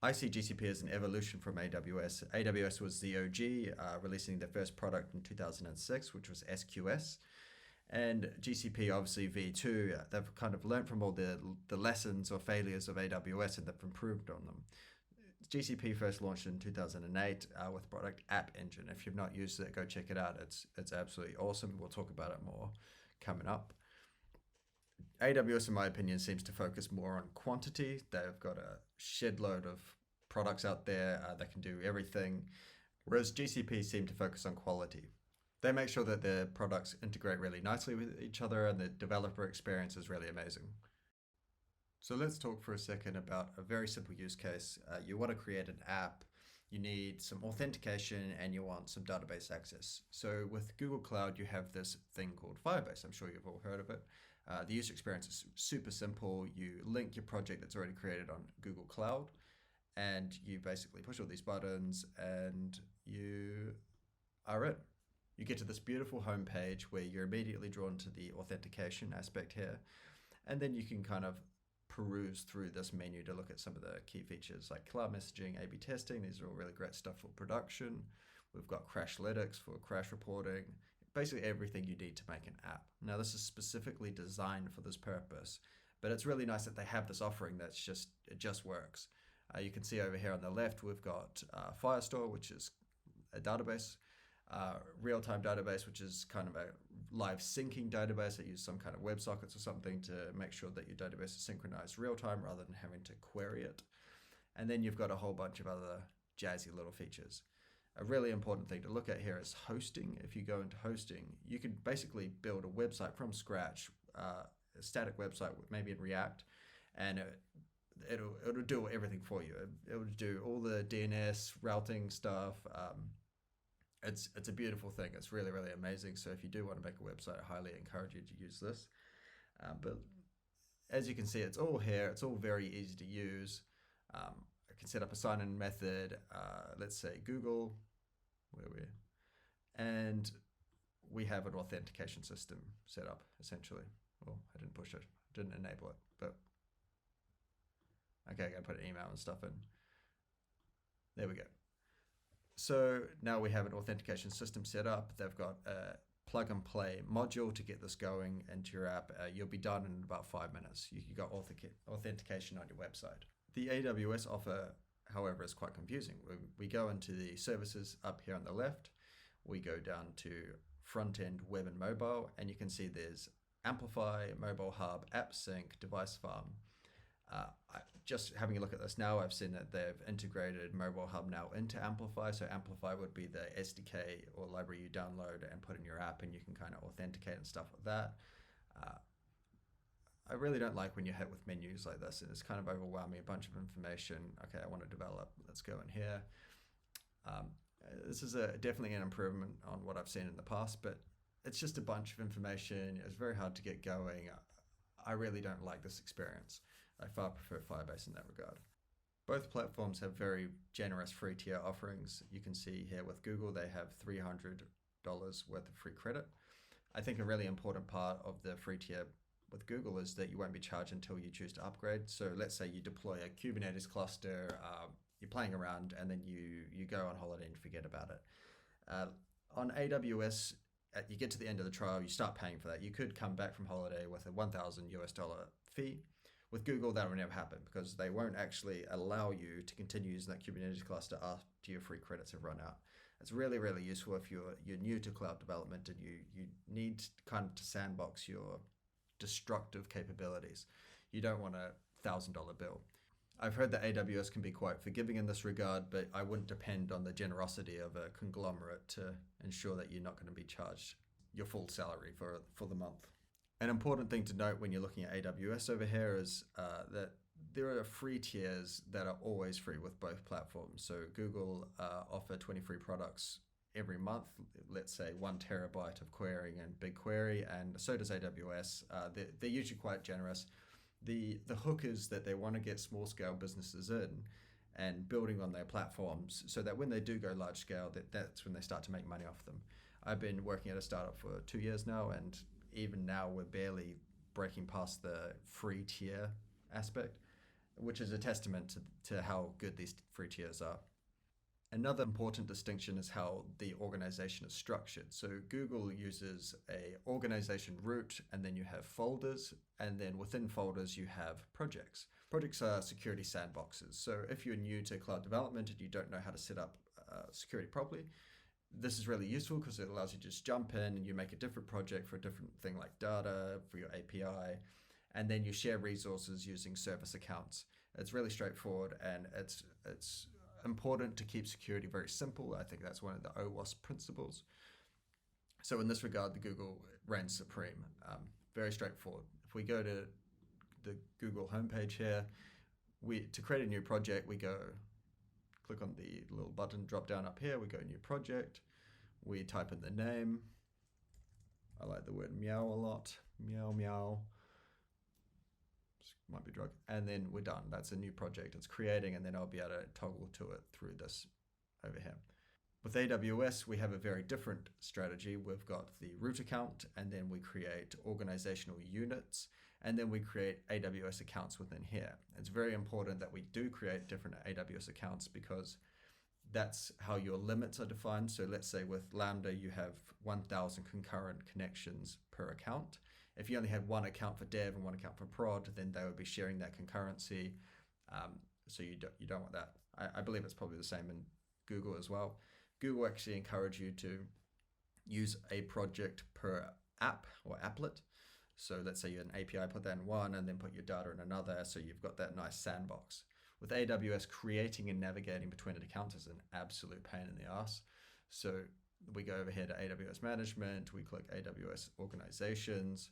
I see GCP as an evolution from AWS. AWS was the OG, releasing their first product in 2006, which was SQS. And GCP, obviously V2, they've kind of learned from all the lessons or failures of AWS and they've improved on them. GCP first launched in 2008 with product App Engine. If you've not used it, go check it out. It's absolutely awesome. We'll talk about it more coming up. AWS, in my opinion, seems to focus more on quantity. They've got a shed load of products out there that can do everything, whereas GCP seem to focus on quality. They make sure that their products integrate really nicely with each other and the developer experience is really amazing. So let's talk for a second about a very simple use case. You want to create an app, you need some authentication, and you want some database access. So with Google Cloud, you have this thing called Firebase. I'm sure you've all heard of it. The user experience is super simple. You link your project that's already created on Google Cloud, and you basically push all these buttons, and you are it. You get to this beautiful homepage where you're immediately drawn to the authentication aspect here, and then you can kind of peruse through this menu to look at some of the key features like cloud messaging, A/B testing. These are all really great stuff for production. We've got Crashlytics for crash reporting, basically everything you need to make an app. Now, this is specifically designed for this purpose, but it's really nice that they have this offering it just works. You can see over here on the left, we've got Firestore, which is a database, real-time database, which is kind of a live syncing database that uses some kind of WebSockets or something to make sure that your database is synchronized real-time rather than having to query it. And then you've got a whole bunch of other jazzy little features. A really important thing to look at here is hosting. If you go into hosting, you can basically build a website from scratch, a static website, maybe in React, and it'll do everything for you. It'll do all the DNS routing stuff. It's a beautiful thing. It's really, really amazing. So if you do want to make a website, I highly encourage you to use this. But as you can see, it's all here. It's all very easy to use. I can set up a sign-in method. Let's say Google, and we have an authentication system set up essentially. Well, I didn't push it, didn't enable it, but okay, I gotta put an email and stuff in. There we go. So now we have an authentication system set up. They've got a plug and play module to get this going into your app. You'll be done in about 5 minutes. You got authentication on your website. The AWS offer, however, is quite confusing. We go into the services up here on the left. We go down to front-end web and mobile, and you can see there's Amplify, Mobile Hub, App Sync, Device Farm. Just having a look at this now, I've seen that they've integrated Mobile Hub now into Amplify. So Amplify would be the SDK or library you download and put in your app, and you can kind of authenticate and stuff with that. I really don't like when you're hit with menus like this, and it's kind of overwhelming, a bunch of information. Okay, I want to develop, let's go in here. This is definitely an improvement on what I've seen in the past, but it's just a bunch of information. It's very hard to get going. I really don't like this experience. I far prefer Firebase in that regard. Both platforms have very generous free tier offerings. You can see here with Google, they have $300 worth of free credit. I think a really important part of the free tier with Google is that you won't be charged until you choose to upgrade. So let's say you deploy a Kubernetes cluster, you're playing around, and then you go on holiday and forget about it. On AWS, you get to the end of the trial, you start paying for that. You could come back from holiday with a $1,000 fee. With Google, that will never happen because they won't actually allow you to continue using that Kubernetes cluster after your free credits have run out. It's really, really useful if you're new to cloud development and you need kind of to sandbox your destructive capabilities. You don't want a $1,000 bill. I've heard that AWS can be quite forgiving in this regard, but I wouldn't depend on the generosity of a conglomerate to ensure that you're not going to be charged your full salary for the month. An important thing to note when you're looking at AWS over here is that there are free tiers that are always free with both platforms. So Google offer 20 free products every month, let's say 1 terabyte of querying and BigQuery, and so does AWS. They're usually quite generous. The hook is that they want to get small scale businesses in and building on their platforms so that when they do go large scale, that's when they start to make money off them. I've been working at a startup for 2 years now, and even now we're barely breaking past the free tier aspect. which is a testament to how good these free tiers are. Another important distinction is how the organization is structured. So Google uses a organization root, and then you have folders, and then within folders you have projects. Projects are security sandboxes. So if you're new to cloud development and you don't know how to set up security properly, this is really useful because it allows you to just jump in and you make a different project for a different thing like data for your API, and then you share resources using service accounts. It's really straightforward, and it's important to keep security very simple. I think that's one of the OWASP principles. So in this regard, the Google reigns supreme. Very straightforward. If we go to the Google homepage here, to create a new project, we go click on the little button drop down up here, we go new project, we type in the name. I like the word meow a lot. Meow, meow. Might be drug, and then we're done. That's a new project it's creating, and then I'll be able to toggle to it through this over here. With AWS, we have a very different strategy. We've got the root account, and then we create organizational units, and then we create AWS accounts within here. It's very important that we do create different AWS accounts because that's how your limits are defined. So let's say with Lambda, you have 1,000 concurrent connections per account. If you only had one account for dev and one account for prod, then they would be sharing that concurrency. So you don't want that. I believe it's probably the same in Google as well. Google actually encourage you to use a project per app or applet. So let's say you're an API, put that in one, and then put your data in another. So you've got that nice sandbox. With AWS, creating and navigating between accounts is an absolute pain in the ass. So we go over here to AWS management, we click AWS organizations.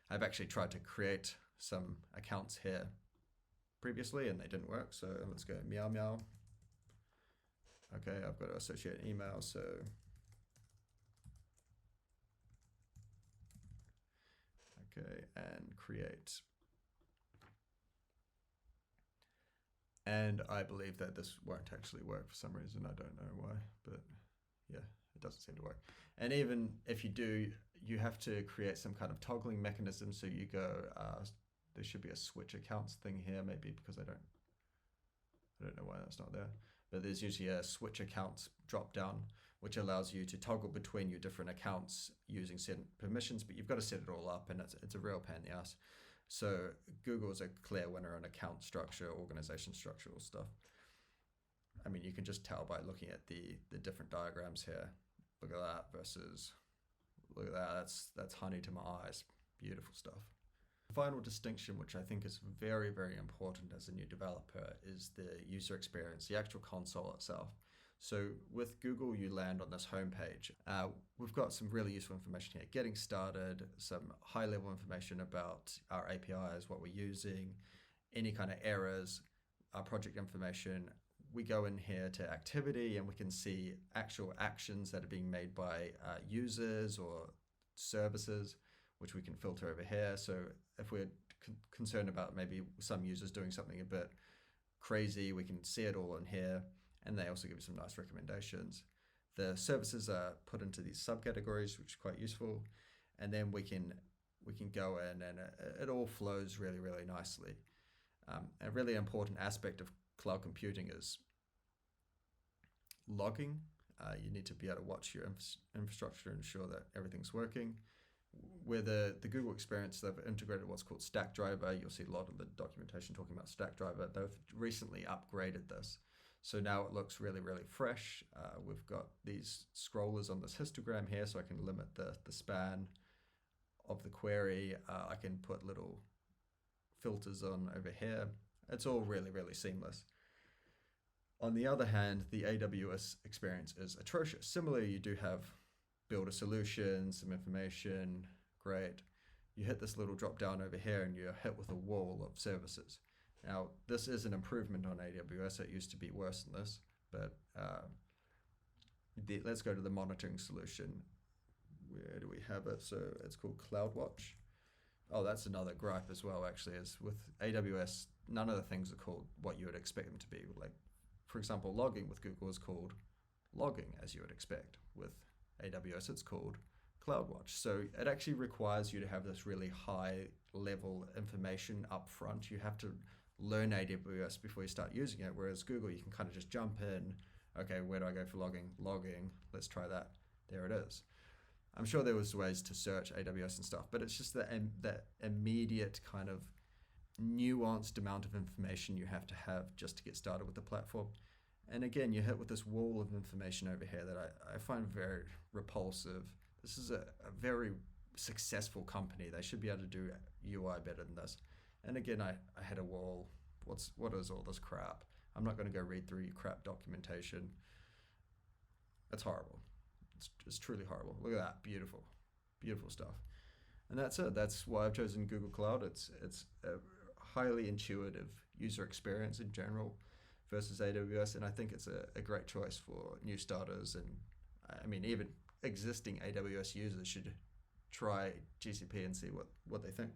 I've actually tried to create some accounts here previously and they didn't work. So let's go meow meow. Okay, I've got to associate an email. So okay, and create. And I believe that this won't actually work for some reason. I don't know why, but yeah, it doesn't seem to work. And even if you do, you have to create some kind of toggling mechanism. So you go, there should be a switch accounts thing here, maybe because I don't know why that's not there. But there's usually a switch accounts drop down, which allows you to toggle between your different accounts using certain permissions, but you've got to set it all up, and it's a real pain in the ass. So Google's a clear winner on account structure, organization structural stuff. I mean, you can just tell by looking at the different diagrams here. Look at that versus, look at that, that's honey to my eyes. Beautiful stuff. The final distinction, which I think is very, very important as a new developer, is the user experience, the actual console itself. So with Google, you land on this homepage. We've got some really useful information here. Getting started, some high-level information about our APIs, what we're using, any kind of errors, our project information. We go in here to activity and we can see actual actions that are being made by users or services, which we can filter over here. So if we're concerned about maybe some users doing something a bit crazy, we can see it all in here. And they also give you some nice recommendations. The services are put into these subcategories, which is quite useful. And then we can go in and it all flows really, really nicely. A really important aspect of cloud computing is logging. You need to be able to watch your infrastructure and ensure that everything's working. With the Google experience, they've integrated what's called Stackdriver. You'll see a lot of the documentation talking about Stackdriver. They've recently upgraded this. So now it looks really, really fresh. We've got these scrollers on this histogram here, so I can limit the span of the query. I can put little filters on over here. It's all really, really seamless. On the other hand, the AWS experience is atrocious. Similarly, you do have build a solution, some information, great. You hit this little drop down over here and you're hit with a wall of services. Now, this is an improvement on AWS. It used to be worse than this, but let's go to the monitoring solution. Where do we have it? So it's called CloudWatch. Oh, that's another gripe as well, actually, is with AWS, none of the things are called what you would expect them to be. Like, for example, logging with Google is called logging, as you would expect. With AWS, it's called CloudWatch. So it actually requires you to have this really high level information up front. You have to learn AWS before you start using it. Whereas Google, you can kind of just jump in. Okay, where do I go for logging? Logging. Let's try that. There it is. I'm sure there was ways to search AWS and stuff, but it's just that immediate kind of nuanced amount of information you have to have just to get started with the platform. And again, you're hit with this wall of information over here that I find very repulsive. This is a very successful company. They should be able to do UI better than this. And again, I hit a wall. What is all this crap? I'm not going to go read through your crap documentation. It's horrible. It's truly horrible. Look at that. Beautiful. Beautiful stuff. And that's it. That's why I've chosen Google Cloud. It's a highly intuitive user experience in general versus AWS, and I think it's a great choice for new starters. And I mean, even existing AWS users should try GCP and see what they think.